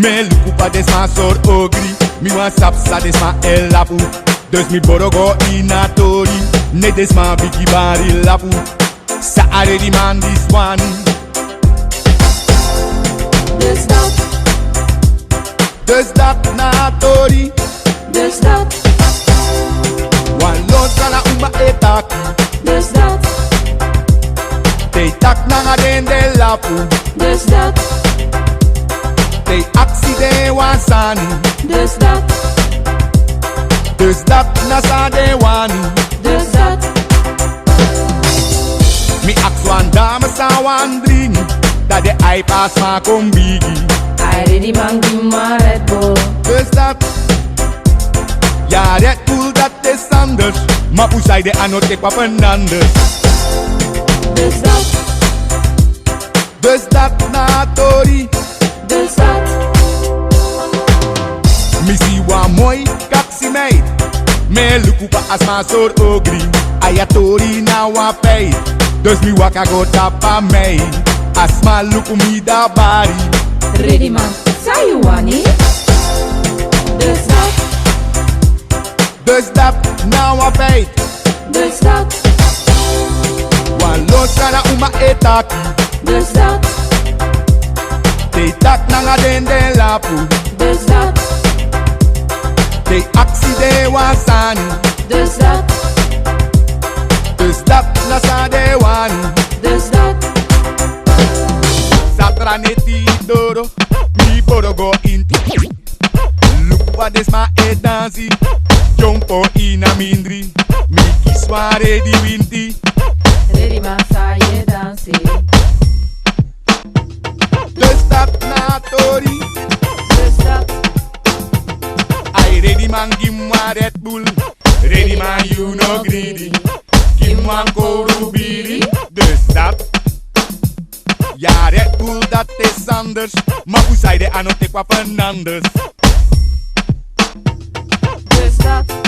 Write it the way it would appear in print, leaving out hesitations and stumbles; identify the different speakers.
Speaker 1: Me lukupa desma sor ogri. Mi wan sapsa desma el lapu. Dus mi borogo inatori. Ne desma bigi bari lapu. Sa already man this one. Dus dat na tori.
Speaker 2: Dus dat.
Speaker 1: Wan los kana uma etaki.
Speaker 2: Dus dat.
Speaker 1: Te tak na den de lapu.
Speaker 2: Dus dat.
Speaker 1: Te accident wan sani.
Speaker 2: Dus dat.
Speaker 1: Dus dat na sa de wani.
Speaker 2: Dus dat.
Speaker 1: Mi aks wan dame sa wan drini. Dat de iPads ma kom bigi.
Speaker 2: I ready man give my Red Bull.
Speaker 1: Dus dat. Ja, Red Bull dat is anders. Maar hoe zei de anotek wat een anders.
Speaker 2: Dus dat.
Speaker 1: Dus dat na tori.
Speaker 2: Dus dat.
Speaker 1: Missy wa mooi kaksi meid. Me lukupa asma sor ogri. Ayatori na wa pay. Dus mi waka go tapa mei. Asma luku mi da bari.
Speaker 2: Ready man, say you want it. Dus dat.
Speaker 1: Dus dat na wa pay.
Speaker 2: Dus dat.
Speaker 1: Wan los kana uma etaki.
Speaker 2: Dus dat.
Speaker 1: Te tak na den de lapu.
Speaker 2: Dus dat.
Speaker 1: Te accident wa sani.
Speaker 2: Dus dat.
Speaker 1: Dus dat na sa de wani.
Speaker 2: Dus dat.
Speaker 1: Satra neti doro. Mi borogo inti. Lupa desma e dansi. Jumpo ina mindri. Mi kisware di winti.
Speaker 2: Ready man, say you dancing.
Speaker 1: Dus dat na tori.
Speaker 2: Dus dat.
Speaker 1: I ready man give me Red Bull. Ready man you no greedy. Give me koru biri. Dus dat. Ja, Red Bull dat is anders. Maar hoe zei de anotek wat van anders.
Speaker 2: Dus dat.